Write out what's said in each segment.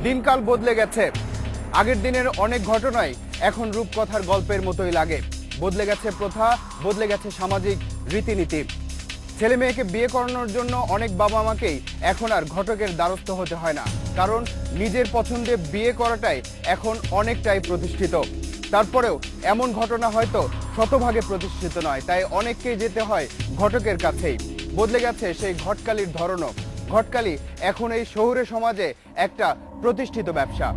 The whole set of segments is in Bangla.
দিনকাল বদলে গেছে। আগের দিনের অনেক ঘটনাই এখন রূপকথার গল্পের মতোই লাগে। বদলে গেছে প্রথা, বদলে গেছে সামাজিক রীতিনীতি। ছেলে মেয়েকে বিয়ে করানোর জন্য অনেক বাবা মাকেই এখন আর ঘটকের দ্বারস্থ হতে হয় না, কারণ নিজের পছন্দে বিয়ে করাটাই এখন অনেকটাই প্রতিষ্ঠিত। তারপরেও এমন ঘটনা হয়তো শতভাগে প্রতিষ্ঠিত নয়, তাই অনেককেই যেতে হয় ঘটকের কাছেই। বদলে গেছে সেই ঘটকালির ধরনও। ঘটকালি এখন এই শহুরে সমাজে একটা প্রতিষ্ঠিত ব্যবসা।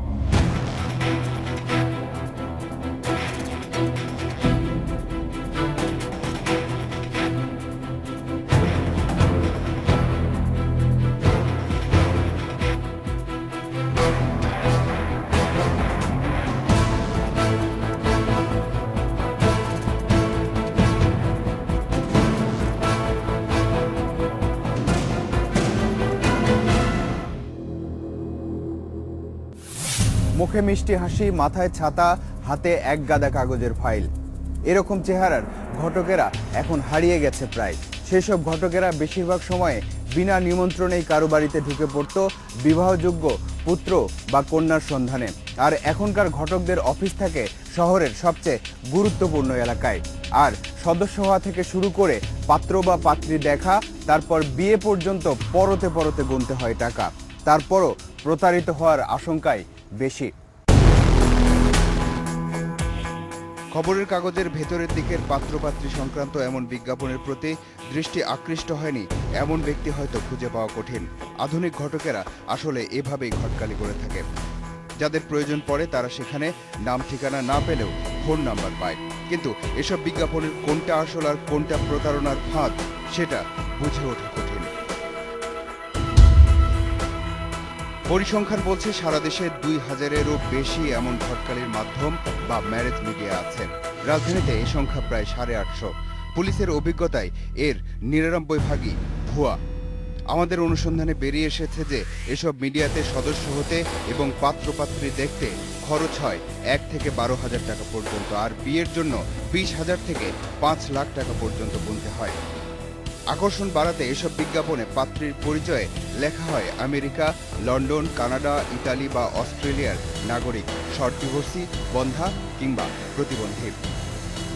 মুখে মিষ্টি হাসি, মাথায় ছাতা, হাতে এক গাদা কাগজের ফাইল, এরকম চেহারার ঘটকেরা এখন হারিয়ে গেছে প্রায়। সেসব ঘটকেরা বেশিরভাগ সময়ে বিনা নিমন্ত্রণেই কারো বাড়িতে ঢুকে পড়ত বিবাহযোগ্য পুত্র বা কন্যার সন্ধানে। আর এখনকার ঘটকদের অফিস থাকে শহরের সবচেয়ে গুরুত্বপূর্ণ এলাকায়। আর সদস্য হওয়া থেকে শুরু করে পাত্র বা পাত্রী দেখা, তারপর বিয়ে পর্যন্ত পরতে পরতে গুনতে হয় টাকা। তারপরও প্রতারিত হওয়ার আশঙ্কাই বেশি। খবরের কাগজের ভেতরের দিকের পাত্রপাত্রী সংক্রান্ত এমন বিজ্ঞাপনের প্রতি দৃষ্টি আকৃষ্ট হয়নি এমন ব্যক্তি হয়তো খুঁজে পাওয়া কঠিন। আধুনিক ঘটকেরা আসলে এভাবেই ঘটকালি করে থাকে। যাদের প্রয়োজন পড়ে তারা সেখানে নাম ঠিকানা না পেলেও ফোন নাম্বার পায়, কিন্তু এসব বিজ্ঞাপনের কোনটা আসল আর কোনটা প্রতারণার ফাঁদ সেটা বুঝে ওঠা কঠিন। পরিসংখ্যান বলছে সারা দেশে 2000-এরও বেশি এমন ঘটকালির মাধ্যম বা ম্যারেজ মিডিয়া আছে। রাজধানীতে এই সংখ্যা প্রায় 850। পুলিশের অভিজ্ঞতায় এর 99% ভুয়া। আমাদের অনুসন্ধানে বেরিয়ে এসেছে যে এসব মিডিয়াতে সদস্য হতে এবং পাত্রপাত্রী দেখতে খরচ হয় 1 থেকে 12,000 টাকা পর্যন্ত, আর বিয়ের জন্য 20,000 থেকে 5 লাখ টাকা পর্যন্ত গুনতে হয়। আকর্ষণ বাড়াতে এসব বিজ্ঞাপনে পাত্রীর পরিচয়ে লেখা হয় আমেরিকা, লন্ডন, কানাডা, ইতালি বা অস্ট্রেলিয়ার নাগরিক, শর্ট ডিভোর্সি, বন্ধা কিংবা প্রতিবন্ধী।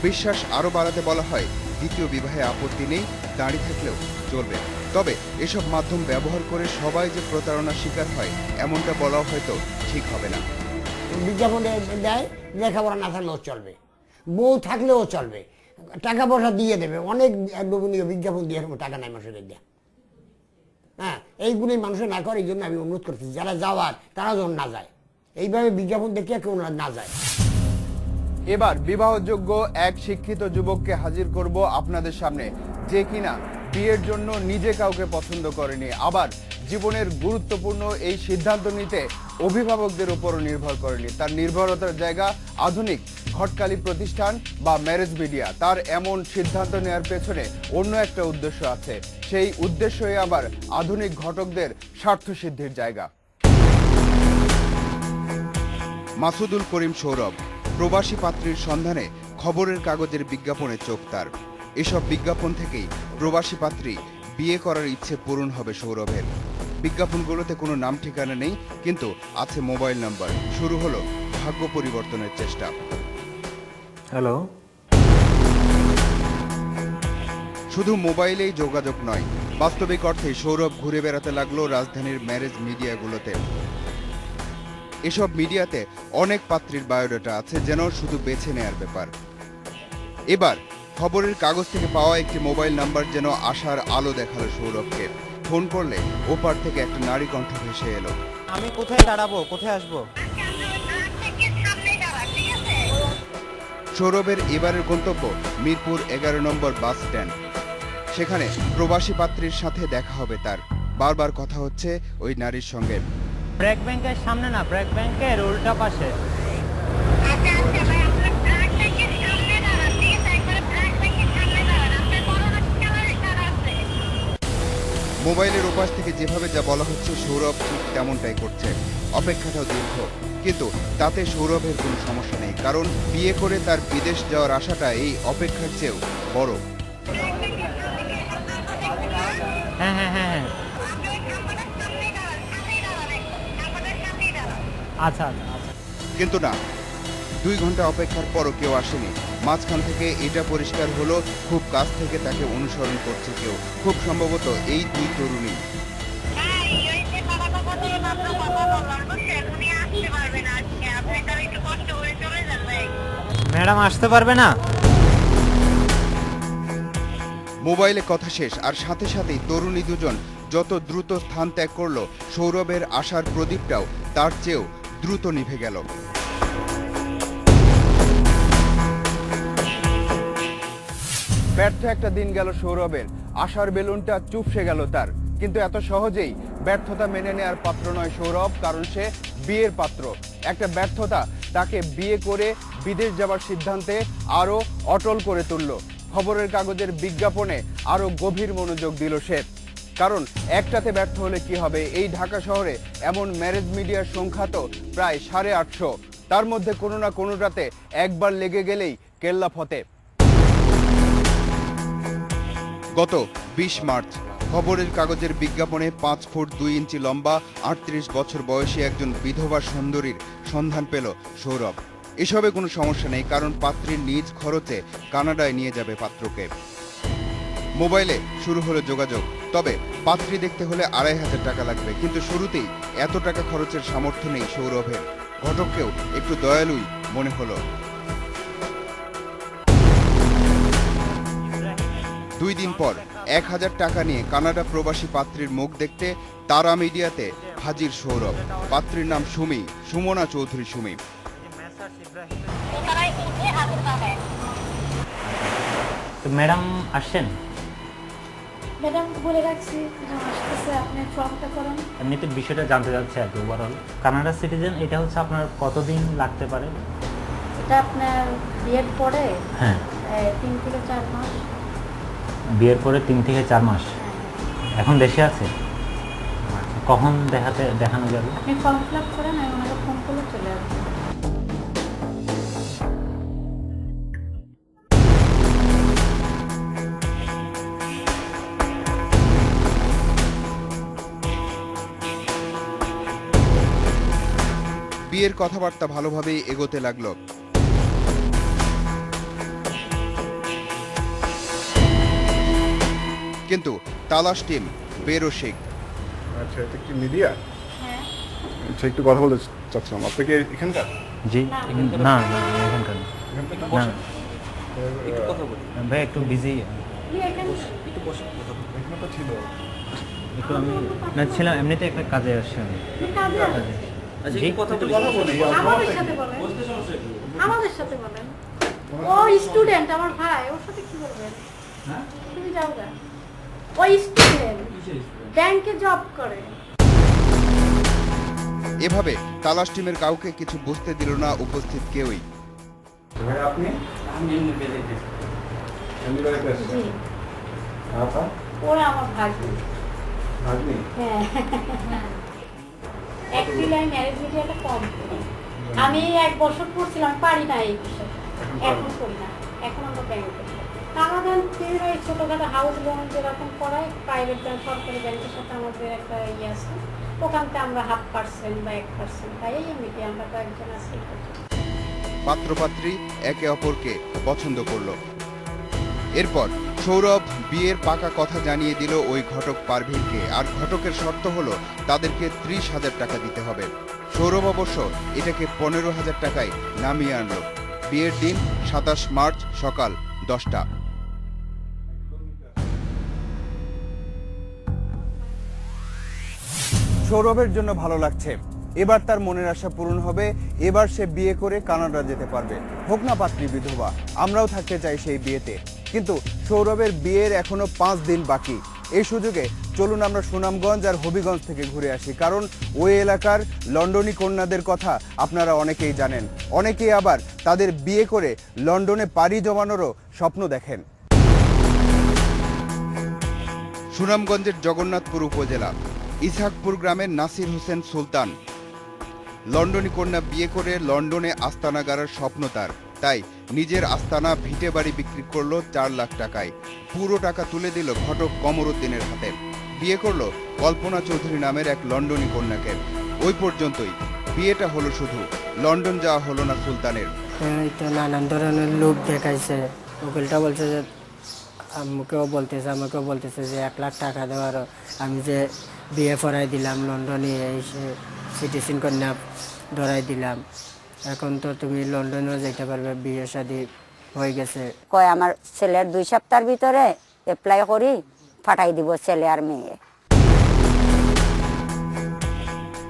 বিশ্বাস আরও বাড়াতে বলা হয় দ্বিতীয় বিবাহে আপত্তি নেই, দাঁড়িয়ে থাকলেও চলবে। তবে এসব মাধ্যম ব্যবহার করে সবাই যে প্রতারণার শিকার হয় এমনটা বলাও হয়তো ঠিক হবে না। বিজ্ঞাপনে দেয় লেখাপড়া না থাকলেও চলবে, বউ থাকলেও চলবে, টাকা পয়সা দিয়ে দেবে। অনেক লোভনীয় বিজ্ঞাপন দিয়ে টাকা নাই মানুষের দেয়া। হ্যাঁ, এইগুলি মানুষের না করে, এই জন্য আমি অনুরোধ করতেছি যারা যাওয়ার তারা যেন না যায়, এইভাবে বিজ্ঞাপন দেখে কেউ না যায়। এবার বিবাহযোগ্য এক শিক্ষিত যুবককে হাজির করব আপনাদের সামনে, যে কিনা বিয়ের জন্য নিজে কাউকে পছন্দ করেনি, আবার জীবনের গুরুত্বপূর্ণ এই সিদ্ধান্ত নিতে অভিভাবকদের উপরও নির্ভর করেনি। তার নির্ভরতার জায়গা আধুনিক ঘটকালি প্রতিষ্ঠান বা ম্যারেজ মিডিয়া। তার এমন সিদ্ধান্ত নেওয়ার পেছনে অন্য একটা উদ্দেশ্য আছে, সেই উদ্দেশ্যই আবার আধুনিক ঘটকদের স্বার্থসিদ্ধির জায়গা। মাসুদুল করিম সৌরভ প্রবাসী পাত্রীর সন্ধানে খবরের কাগজের বিজ্ঞাপনে চোখ তার। এসব বিজ্ঞাপন থেকেই প্রবাসী পাত্রী বিয়ে করার ইচ্ছে পূরণ হবে সৌরভের। বিজ্ঞাপনগুলোতে কোনো নাম ঠিকানা নেই, কিন্তু আছে মোবাইল নাম্বার। শুরু হলো ভাগ্য পরিবর্তনের চেষ্টা। হ্যালো। শুধু মোবাইলেই যোগাযোগ নয়, বাস্তবিক অর্থে সৌরভ ঘুরে বেড়াতে লাগলো রাজধানীর ম্যারেজ মিডিয়াগুলোতে। এসব মিডিয়াতে অনেক পাত্রীর বায়োডাটা আছে, যেন শুধু বেছে নেয়ার ব্যাপার। এবার খবরের কাগজ থেকে পাওয়া একটি মোবাইল নাম্বার যেন আশার আলো দেখালো সৌরভকে। ফোন করলে ওপার থেকে একটা নারী কণ্ঠ ভেসে এলো। আমি কোথায় দাঁড়াবো, কোথায় আসবো? সৌরভের এবারের গন্তব্য মিরপুর 11 নম্বর বাস স্ট্যান্ড। সেখানে প্রবাসী পাত্রীর সাথে দেখা হবে তার। বারবার কথা হচ্ছে ওই নারীর সঙ্গে। ব্র্যাক ব্যাংকের সামনে না, ব্র্যাক ব্যাংকের উল্টা পাশে। মোবাইলের ওপাশ থেকে যেভাবে যা বলা হচ্ছে সৌরভ ঠিক তেমনটাই করছে। অপেক্ষাটাও দীর্ঘ, কিন্তু তাতে সৌরভের কোনো সমস্যা নেই, কারণ বিয়ে করে তার বিদেশ যাওয়ার আশাটা এই অপেক্ষার চেয়েও বড়। হ্যাঁ হ্যাঁ হ্যাঁ হ্যাঁ। আচ্ছা আচ্ছা আচ্ছা। কিন্তু না, 2 ঘন্টা অপেক্ষার পরও কেউ আসেনি। মাঝখান থেকে এটা পরিষ্কার হলো খুব কাছ থেকে তাকে অনুসরণ করছে কেউ, খুব সম্ভবত এই 2 তরুণী। ম্যাডাম আসতে পারবে না? মোবাইলে কথা শেষ, আর সাথে সাথেই তরুণী দুজন যত দ্রুত স্থান ত্যাগ করলো, সৌরভের আশার প্রদীপটাও তার চেয়েও দ্রুত নিভে গেল। ব্যর্থ একটা দিন গেল সৌরভের, আশার বেলুনটা চুপসে গেল তার। কিন্তু এত সহজেই ব্যর্থতা মেনে নেওয়ার পাত্র নয় সৌরভ, কারণ সে বিয়ের পাত্র। একটা ব্যর্থতা তাকে বিয়ে করে বিদেশ যাবার সিদ্ধান্তে আরও অটল করে তুলল। খবরের কাগজের বিজ্ঞাপনে আরও গভীর মনোযোগ দিল সে, কারণ একটাতে ব্যর্থ হলে কি হবে, এই ঢাকা শহরে এমন ম্যারেজ মিডিয়ার সংখ্যা তো প্রায় 850। তার মধ্যে কোনো না কোনোটাতে একবার লেগে গেলেই কেল্লা ফতে। গত 20 মার্চ খবরের কাগজের বিজ্ঞাপনে 5 ফুট 2 ইঞ্চি লম্বা 38 বছর বয়সী একজন বিধবা সুন্দরীর সন্ধান পেল সৌরভ। এসবে কোনো সমস্যা নেই, কারণ পাত্রীর নিজ খরচে কানাডায় নিয়ে যাবে পাত্রকে। মোবাইলে শুরু হলো যোগাযোগ, তবে পাত্রী দেখতে হলে 2500 টাকা লাগবে। কিন্তু শুরুতেই এত টাকা খরচের সামর্থ্য নেই সৌরভের। ঘটককেও একটু দয়ালুই মনে হলো। 2 দিন পর 1000 টাকা নিয়ে কানাডা প্রবাসী পাত্রীর মুখ দেখতে তারা মিডিয়াতে হাজির সৌরভ। পাত্রীর নাম সুমি, সুমনা চৌধুরী সুমি। তো ম্যাডাম আসছেন? ম্যাডাম বলে রাখছি আসতেছে, আপনি ফর্মটা করেন। এমনিতে বিষয়টা জানতে চাচ্ছি আর কি। ওভারঅল কানাডা সিটিজেন, এটা হচ্ছে আপনার কতদিন লাগতে পারে? এটা আপনার বিয়ের পরে হ্যাঁ, 3 থেকে 4 মাস। বিয়ের পরে 3 থেকে 4 মাস। এখন দেশে আছে? কখন দেখানো যাবে? আপনি ফর্ম ফিল আপ করেন, আমি ওনাকে ফোন করলে চলে আসবো। বিয়ের কথাবার্তা ভালোভাবেই এগোতে লাগলো। কিন্তু তালাশ টিম বেরসিক। আচ্ছা, এটা কি মিডিয়া? হ্যাঁ, আচ্ছা, একটু কথা বলতে চাচ্ছিলাম। আপনি কি এখানকার? জি না না, এখানকার না। এখানকার একটু না বসেন। ভাই একটু বিজি, আপনি এখানে এখানে তো ছিল। একটু আমি না ছিলাম, এমনিতে একটা কাজে আসছি আমি। আপনি কাজে আসেন। জি, কথা বলি। আমাদের সাথে বলেন, আমাদের সাথে বলেন। ও স্টুডেন্ট, আমার ভাই, ওর সাথে কি বলবেন? তুমি যাও গা। ও স্টুডেন্ট, ব্যাংকে জব করে। এভাবে তালাশ টিমের কাউকে কিছু বুঝতে দিল না উপস্থিত কেউই। ভাই, আপনি? আমি এমনি বেরিয়ে এসেছি। জি, আপা? ওরা আমার ভাগ্নি। ভাগ্নি? হ্যাঁ, অ্যাকচুয়ালি আমি ম্যারেজ মিডিয়াটা কম করি। আমি 1 বছর পড়ছিলাম, পারি না এই বিষয়ে। এখন করি না, এখন আমরা ব্যাংকে। আমাদের এই ছোটোখাটো হাউস লোন যেরকম করায় প্রাইভেট ব্যাংক, সরকারি ব্যাংকের সাথে আমাদের একটা ইয়ে আছে, ওখান থেকে আমরা 0.5% বা 1%, তাই এমনিতে আমরা কয়েকজন আছি। পাত্রপাত্রী একে অপরকে পছন্দ করলো। এরপর সৌরভ বিয়ের পাকা কথা জানিয়ে দিল ওই ঘটক পারভীরকে, আর ঘটকের শর্ত হলো তাদেরকে 30,000 টাকা দিতে হবে। সৌরভ অবশ্য এটাকে 15,000 টাকায় নামিয়ে আনলো। বিয়ের দিন 27 মার্চ সকাল 10টা। সৌরভের জন্য ভালো লাগছে, এবার তার মনের আশা পূরণ হবে। এবার সে বিয়ে করে কানাডা যেতে পারবে। হোক না পাত্রী বিধবা, আমরাও থাকতে চাই সেই বিয়েতে। কিন্তু সৌরভের বিয়ের এখনো 5 দিন বাকি। এই সুযোগে চলুন আমরা সুনামগঞ্জ আর হবিগঞ্জ থেকে ঘুরে আসি, কারণ ওই এলাকার লন্ডনী কন্যাদের কথা আপনারা অনেকেই জানেন। অনেকেই আবার তাদের বিয়ে করে লন্ডনে পাড়ি জমানোরও স্বপ্ন দেখেন। সুনামগঞ্জের জগন্নাথপুর উপজেলা ইসহাকপুর গ্রামের নাসির হোসেন সুলতান লন্ডনী কন্যা বিয়ে করে লন্ডনে আস্তানা গাড়ার স্বপ্ন তার। তাই নিজের আস্তানা ভিটে বাড়ি বিক্রি করলো 4 লাখ টাকায়। পুরো টাকা তুলে দিল ঘটক কমরুদ্দিনের হাতে। বিয়ে করলো কল্পনা চৌধুরী নামের এক লন্ডনী কন্যাকে। ওই পর্যন্তই। বিয়েটা হলো শুধু, লন্ডন যাওয়া হলো না সুলতানের। এই তো নানান ধরনের লোভ দেখাইছে। উকিলটা বলছে যে আমাকেও বলতেছে যে 1 লাখ টাকা দেওয়ার, আমি যে বিয়ে পড়াই দিলাম লন্ডনে, এই সিটিজেন কন্যা ধরাই দিলাম, এখন তো তুমি লন্ডনেও যেতে পারবে, বিয়ে শাদী হয়ে গেছে। কয় আমার ছেলের 2 সপ্তাহের ভিতরে অ্যাপ্লাই করি পাঠাই দিব ছেলে আর মেয়ে।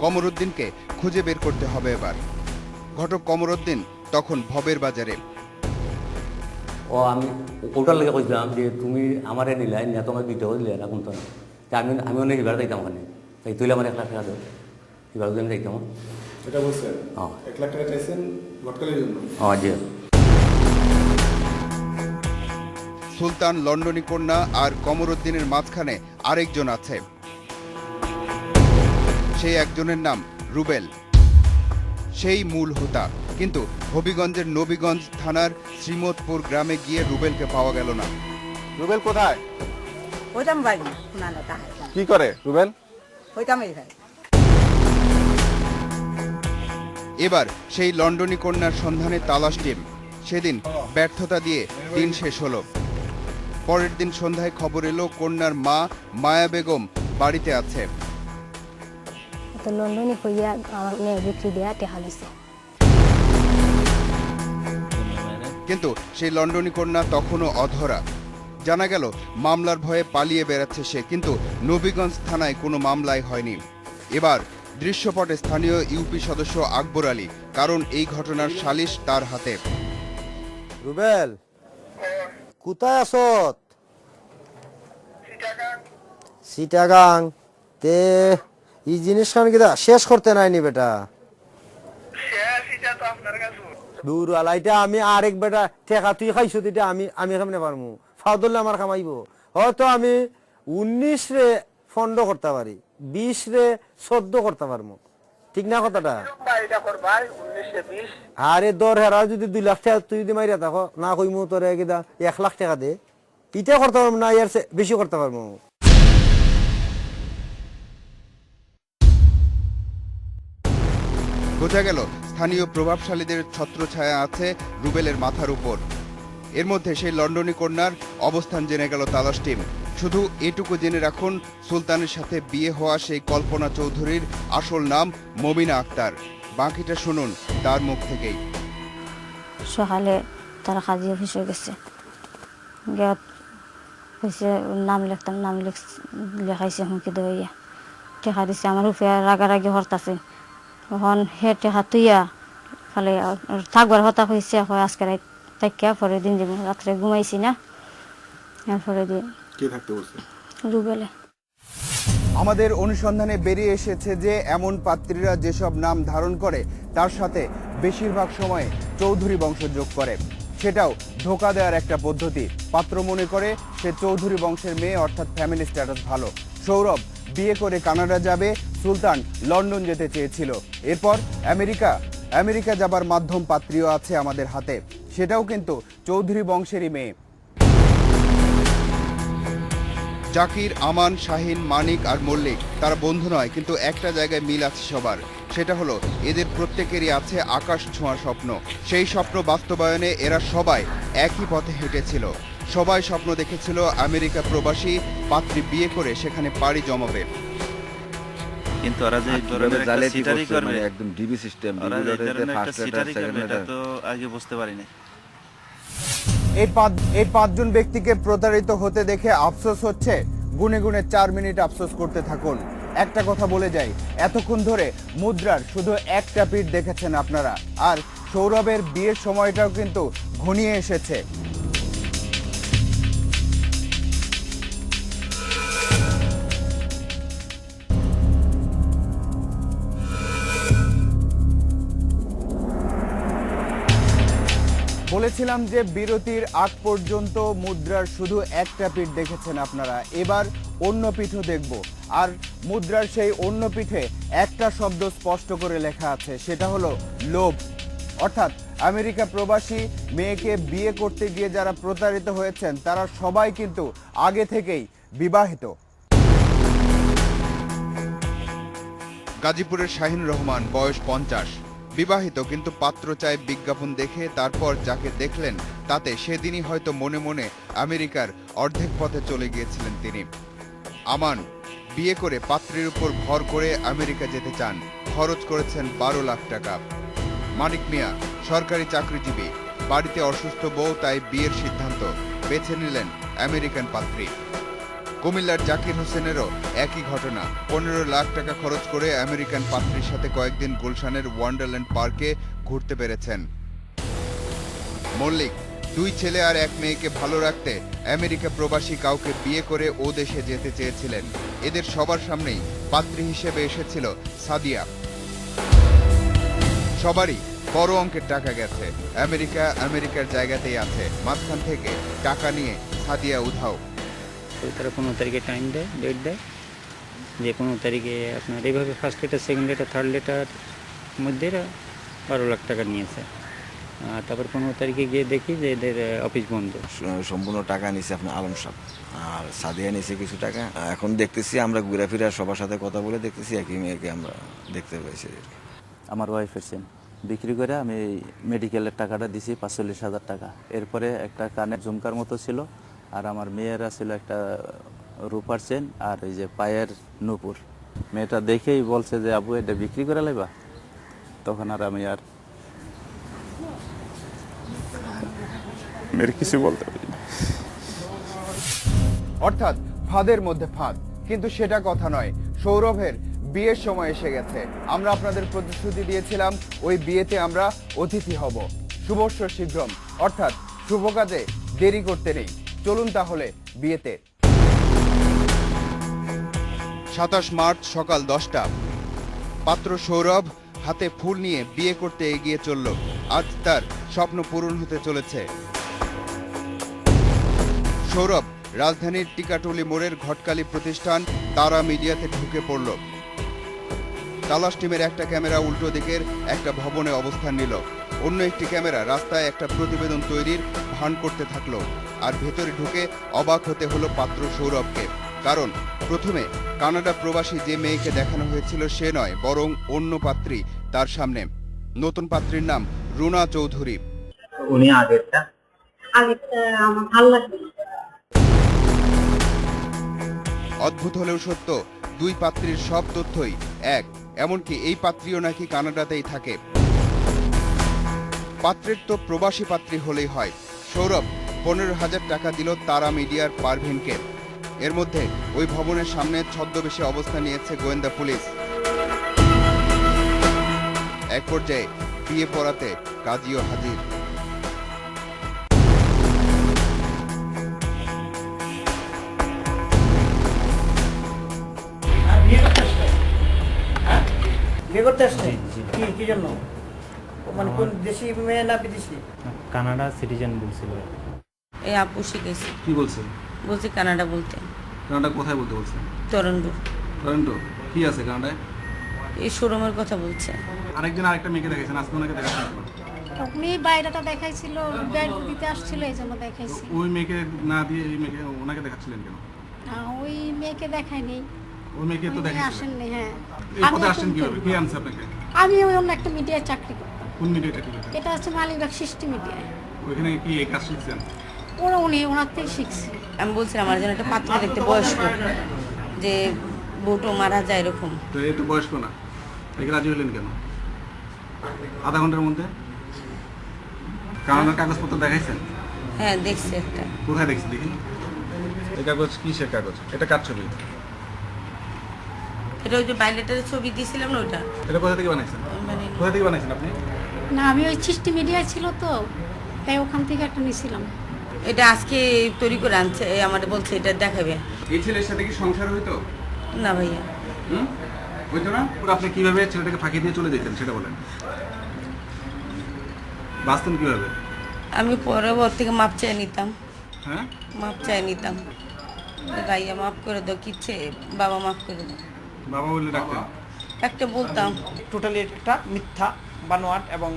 কমরুদ্দিনকে খুঁজে বের করতে হবে এবার। ঘটক কমরুদ্দিন তখন ভবের বাজারে। ও আমি ওটার লেগে কইছিলাম যে তুমি আমারে নিলাই না, তোমার দিতেও দিলে না কোন আমি অনেক এবার যাইতাম ওখানে, তাই তুইলে আমার 1 লাখ টাকা দেবো, এবার আমি যাইতাম। এটা বলছেন? 1 লাখ টাকা চাইছেন ঘটকালির জন্য? জি। সুলতান লন্ডনী কন্যা আর কমরুদ্দিনের মাঝখানে আরেকজন আছে। সেই একজনের নাম রুবেল, সেই মূল হোতা। কিন্তু হবিগঞ্জের নবীগঞ্জ থানার শ্রীমতপুর গ্রামে গিয়ে রুবেলকে পাওয়া গেল না। রুবেল কোথায়? হইতাম বাড়ি না শুনানো তাহার কি করে রুবেল? হইতাম এই ভাই। এবার সেই লন্ডনী কন্যার সন্ধানে তালাশ টিম। সেদিন ব্যর্থতা দিয়ে দিন শেষ হলো। পরের দিন সন্ধ্যায় খবর এলো কন্যার মা মায়া বেগম বাড়িতে আছে। তো লন্ডনে হইয়া আমার মেয়ে বিক্রি দেয়া টেহা লইছে। কিন্তু সেই লন্ডনী কন্যা তখনও অধরা। জানা গেল মামলার ভয়ে পালিয়ে বেড়াচ্ছে সে, কিন্তু নবীগঞ্জ থানায় কোনো মামলাই হয়নি। এবার দৃশ্যপটে স্থানীয় ইউপি সদস্য আকবর আলী, কারণ এই ঘটনার সালিশ তার হাতে। রুবেল কোথায় আসত? চিটাগাং তে এই জিনিস খান কিনা শেষ করতে নাইনি বেটা। দূর আলাইটা আমি আরেক বেটা ঠেকা তুই খাইছো, এটা আমি কেমনে পারমু? ফাউদুল্লাহ আমার কামাইব। হয়তো আমি 19 রে ফন্ড করতে পারি, 20 রে 14 করতে পারমু, ঠিক না কথাটা? আরে দর হেরা যদি 2 লাখ টাকা তুই যদি মাইরা থাকো না কইমু তোরে কিনা 1 লাখ টাকা দে, এটা করতে পারবো না, এর বেশি করতে পারবো। বোঝা গেল স্থানীয় প্রভাবশালীদের ছত্রছায়া আছে রুবেলের মাথার উপর। এর মধ্যে সেই লন্ডনী কন্যার অবস্থান জেনে গেল তালাশ টিম। শুধু এটুকু জেনে রাখুন, সুলতানের সাথে বিয়ে হওয়া সেই কল্পনা চৌধুরীর আসল নাম মমিনা আক্তার। বাকিটা শুনুন তার মুখ থেকেই। সকালে তারা কাজী অফিসে গেছে, গিয়ে হয়েছে নাম লিখতাম, লেখাইছে হুমকি দেওয়া টেকা দিছে। আমার উপরে রাগারাগি হরতাছে। তখন হে টেকা তুইয়া খালে থাকবার হতা হয়েছে, হয় আজকে রাত থাকিয়া পরের দিন যাবো। রাত্রে ঘুমাইছি না, এরপরে দিয়ে কে থাকতে বলছে? রুবেলে। আমাদের অনুসন্ধানে বেরিয়ে এসেছে যে এমন পাত্রীরা যেসব নাম ধারণ করে তার সাথে বেশিরভাগ সময় চৌধুরী বংশ যোগ করে। সেটাও ধোঁকা দেওয়ার একটা পদ্ধতি। পাত্র মনে করে সে চৌধুরী বংশের মেয়ে, অর্থাৎ ফ্যামিলি স্ট্যাটাস ভালো। সৌরভ বিয়ে করে কানাডা যাবে, সুলতান লন্ডন যেতে চেয়েছিল। এরপর আমেরিকা যাবার মাধ্যম পাত্রীও আছে আমাদের হাতে, সেটাও কিন্তু চৌধুরী বংশেরই মেয়ে। জাকির, আমান, শাহিন, মানিক আর মল্লিক তারা বন্ধু নয়, কিন্তু একটা জায়গায় মিল আছে সবার। সেটা হলো এদের প্রত্যেকেরই আছে আকাশ ছোঁয়া স্বপ্ন। সেই স্বপ্ন বাস্তবায়নে এরা সবাই একই পথে হেঁটেছিল। সবাই স্বপ্ন দেখেছিল আমেরিকা প্রবাসী পাত্রী বিয়ে করে সেখানে পাড়ি জমাবে। কিন্তু ওরা যে ধরনের একটা সিটারি করবে, একদম ডিবি সিস্টেম, ওরা যে ধরনের একটা সিটারি করবে এটা তো আগে বুঝতে পারিনি। এই 5 জন ব্যক্তিকে প্রতারিত হতে দেখে আফসোস হচ্ছে। গুনে গুনে 4 মিনিট আফসোস করতে থাকুন। একটা কথা বলে যাই, এতক্ষণ ধরে মুদ্রার শুধু একটা পিঠ দেখেছেন আপনারা, আর সৌরভের বিয়ের সময়টাও কিন্তু ঘনিয়ে এসেছে। বলেছিলাম যে বিরতির আগ পর্যন্ত মুদ্রার শুধু একটা পিঠ দেখেছেন আপনারা, এবার অন্য পিঠও দেখব। আর মুদ্রার সেই অন্য পিঠে একটা শব্দ স্পষ্ট করে লেখা আছে, সেটা হলো লোভ। অর্থাৎ আমেরিকা প্রবাসী মেয়েকে বিয়ে করতে গিয়ে যারা প্রতারিত হয়েছেন তারা সবাই কিন্তু আগে থেকেই বিবাহিত। গাজীপুরের শাহিন রহমান, বয়স 50, বিবাহিত, কিন্তু পাত্র চায় বিজ্ঞাপন দেখে। তারপর যাকে দেখলেন তাতে সেদিনই হয়তো মনে মনে আমেরিকার অর্ধেক পথে চলে গিয়েছিলেন তিনি। আমান বিয়ে করে পাত্রের উপর ভর করে আমেরিকা যেতে চান, খরচ করেছেন 12 লাখ টাকা। মানিক মিয়া সরকারি চাকরিজীবী, বাড়িতে অসুস্থ বউ, তাই বিয়ের সিদ্ধান্ত, বেছে নিলেন আমেরিকান পাত্রী। কুমিল্লার জাকির হোসেনেরও একই ঘটনা, 15 লাখ টাকা খরচ করে আমেরিকান পাত্রীর সাথে কয়েকদিন গুলশানের ওয়ান্ডারল্যান্ড পার্কে ঘুরতে পেরেছেন। মল্লিক 2 ছেলে আর 1 মেয়েকে ভালো রাখতে আমেরিকা প্রবাসী কাউকে বিয়ে করে ও দেশে যেতে চেয়েছিলেন। এদের সবার সামনেই পাত্রী হিসেবে এসেছিল সাদিয়া। সবারই বড় অঙ্কের টাকা গেছে, আমেরিকার জায়গাতেই আছে, মাঝখান থেকে টাকা নিয়ে সাদিয়া উধাও। তারা 15 তারিখে টাইম দেয়, ডেট দেয়, যে 15 তারিখে আপনার এইভাবে first letter, second letter, third letter মধ্যে 12 লাখ টাকা নিয়েছে। তারপর 15 তারিখে গিয়ে দেখি যে এদের অফিস বন্ধ। সম্পূর্ণ টাকা নিছে আপনার আলম সাহেব, আর সাদিয়া নিছে কিছু টাকা। এখন দেখতেছি আমরা ঘুরে ফিরে সবার সাথে কথা বলে দেখতেছি একই মেয়েকে আমরা দেখতে পাইছি। আমার ওয়াইফের চেন বিক্রি করে আমি মেডিকেলের টাকাটা দিছি 45,000 টাকা। এরপরে একটা কানের ঝুমকার মতো ছিল, আর আমার মেয়েরা ছিল একটা রূপার চেন আর এই যে পায়ের নূপুর। মেয়েটা দেখেই বলছে যে আবু এটা বিক্রি করে লাইবা। তখন আর আমি আর মেয়ের কিছু বলতে পারি না। অর্থাৎ ফাঁদের মধ্যে ফাঁদ, কিন্তু সেটা কথা নয়। সৌরভের বিয়ের সময় এসে গেছে। আমরা আপনাদের প্রতিশ্রুতি দিয়েছিলাম ওই বিয়েতে আমরা অতিথি হব। শুভস্য শীঘ্রম, অর্থাৎ শুভ কাজে দেরি করতে নেই। চলুন তাহলে বিয়েতে। 27 মার্চ সকাল 10টা। পাত্র সৌরভ হাতে ফুল নিয়ে বিয়ে করতে এগিয়ে চলল। আজ তার স্বপ্ন পূরণ হতে চলেছে। সৌরভ রাজধানীর টিকাটুলি মোড়ের ঘটকালী প্রতিষ্ঠান তারা মিডিয়াতে ঢুকে পড়ল। তালাশ টিমের একটা ক্যামেরা উল্টো দিকের একটা ভবনে অবস্থান নিল, অন্য একটি ক্যামেরা রাস্তায় একটা প্রতিবেদন তৈরির ভান করতে থাকলো। আর ভেতরে ঢুকে অবাক হতে হলো পাত্র সৌরভকে, কারণ প্রথমে কানাডা প্রবাসী যে মেয়েকে দেখানো হয়েছিল সে নয়, বরং অন্য পাত্রী তার সামনে। নতুন পাত্রীর নাম রুনা চৌধুরী। উনি আগেরটা আমার ভালো লাগবে। অদ্ভুত হলেও সত্য, 2 পাত্রীর সব তথ্যই এক, এমনকি এই পাত্রীও নাকি কানাডাতেই থাকে। পাত্রের তো প্রবাসী পাত্রী হলেই হয়। সৌরভ 15,000 টাকা দিল তারা মিডিয়ার পারভিনকে। এর মধ্যে ওই ভবনের সামনে ছদ্মবেশে অবস্থান নিয়েছে গোয়েন্দা পুলিশ। এক পর্যায়ে বিয়ে পড়াতে কাজীও হাজির। বিয়ে করতে আসছে? কি জন্য? মানে কোন দেশি মেয়ে না বিদেশি? কানাডা সিটিজেন বলছিল। এই আপু শিখেছি। কি বলছেন? বলছি কানাডা বলতে। কানাডা কোথায় বলতে বলছেন? টরন্টো। টরন্টো কি আছে কানাডায়? এই শোরুমের কথা বলছে। আরেকদিন আরেকটা মেয়েকে দেখেছেন, আজকে ওনাকে দেখাচ্ছেন। আপনি বাইরেটা দেখাইছিল, বেড দিতে আসছিল, এই জন্য দেখাইছি। ওই মেয়েকে না দিয়ে এই মেয়েকে ওনাকে দেখাচ্ছিলেন কেন? ওই মেয়েকে দেখাইনি, ওই মেয়েকে তো দেখাচ্ছিলেন। আসেননি। হ্যাঁ, এই কথা আসছেন কিভাবে? কে আনছে আপনাকে? আমি ওই অন্য একটা মিডিয়ায় চাকরি করতাম। কোন মিডিয়াটা? ঠিক আছে, এটা হচ্ছে মালিকবাগ সৃষ্টি মিডিয়ায়। ওইখানে কি এই কাজ শিখছেন? ওনার থেকে শিখছি। আমি বলছিলাম আমার জন্য একটা পাত্র দেখতে, বয়স্ক, যে বউটো মারা যায় এরকম। তো এই তো বয়স্ক না, একে রাজি হলেন কেন? আধা ঘন্টার মধ্যে কানাডার কাগজপত্র দেখাইছেন? হ্যাঁ দেখছি একটা। কোথায় দেখছি দেখি? এই কাগজ কিসের কাগজ? এটা কার ছবি? এটা ওই যে বাইলেটারের ছবি দিয়েছিলাম না, ওটা। এটা কোথা থেকে বানাইছেন? কোথা থেকে বানাইছেন আপনি? না, আমি ওই সৃষ্টি মিডিয়ায় ছিল তো, তাই ওখান থেকে একটা নিয়েছিলাম। এটা আজকে তৈরি করে আনছে, আমাদের বলছে এটা দেখাবে। এই ছেলের সাথে কি সংসার হইতো? না ভাইয়া। হইতো না? আপনি কিভাবে ছেলেটাকে ফাঁকি দিয়ে চলে যেতেন সেটা বলেন। বাঁচতেন কিভাবে? আমি পরে ওর থেকে মাপ চেয়ে নিতাম। হ্যাঁ, মাপ চেয়ে নিতাম, ভাইয়া মাফ করে দাও, কিচ্ছে বাবা মাফ করে দাও। বাবা বলে ডাকতেন? একটা বলতাম। টোটালি একটা মিথ্যা, বানোয়াট এবং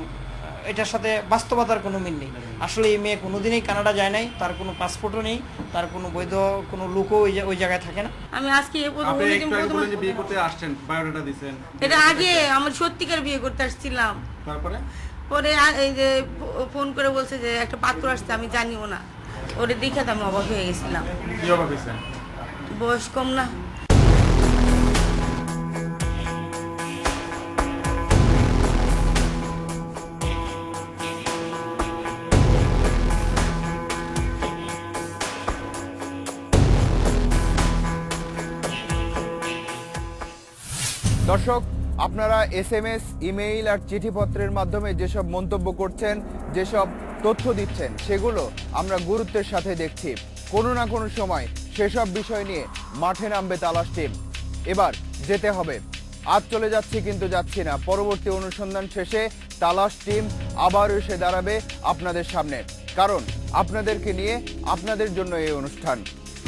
এটার সাথে বাস্তবতার কোনো মিল নেই। আসলে এই মেয়ে কোনোদিনই কানাডা যায় নাই, তার কোনো পাসপোর্টও নেই, তার কোনো বৈধ কোনো লোকও ওই জায়গায় থাকে না। আমি আজকে আপনি একটু আগে বললেন যে বিয়ে করতে আসছেন, বায়োডাটা দিবেন। এটা আগে আমার সত্যিকার বিয়ে করতে আসছিলাম, তারপরে পরে এই যে ফোন করে বলছে যে একটা পাত্র আসছে, আমি জানিও না, ওরে দেখে তো আমি অবাক হয়ে গেছিলাম। কি অবাক হয়েছেন? বয়স কম না। দর্শক, আপনারা SMS, ইমেইল আর চিঠিপত্রের মাধ্যমে যেসব মন্তব্য করছেন, যেসব তথ্য দিচ্ছেন, সেগুলো আমরা গুরুত্বের সাথে দেখছি। কোনো না কোনো সময় সেসব বিষয় নিয়ে মাঠে নামবে তালাশ টিম। এবার যেতে হবে। আজ চলে যাচ্ছি কিন্তু যাচ্ছি না। পরবর্তী অনুসন্ধান শেষে তালাশ টিম আবার এসে দাঁড়াবে আপনাদের সামনে, কারণ আপনাদেরকে নিয়ে, আপনাদের জন্য এই অনুষ্ঠান।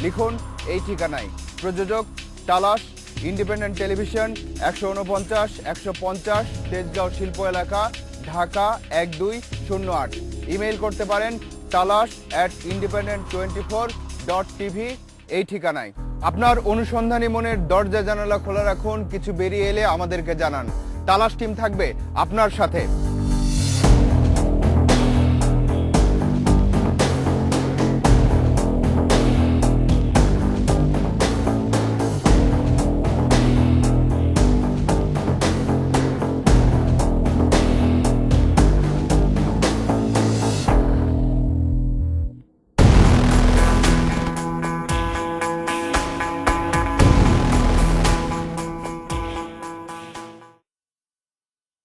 লিখুন এই ঠিকানায়। প্রযোজক তালাশ, ইন্ডিপেন্ডেন্ট টেলিভিশন, 149 150 তেজগাঁও শিল্প এলাকা, ঢাকা 1208। ইমেইল করতে পারেন talash@independent24.tv এই ঠিকানায়। আপনার অনুসন্ধানী মনের দরজা জানালা খোলা রাখুন। কিছু বেরিয়ে এলে আমাদেরকে জানান। তালাশ টিম থাকবে আপনার সাথে।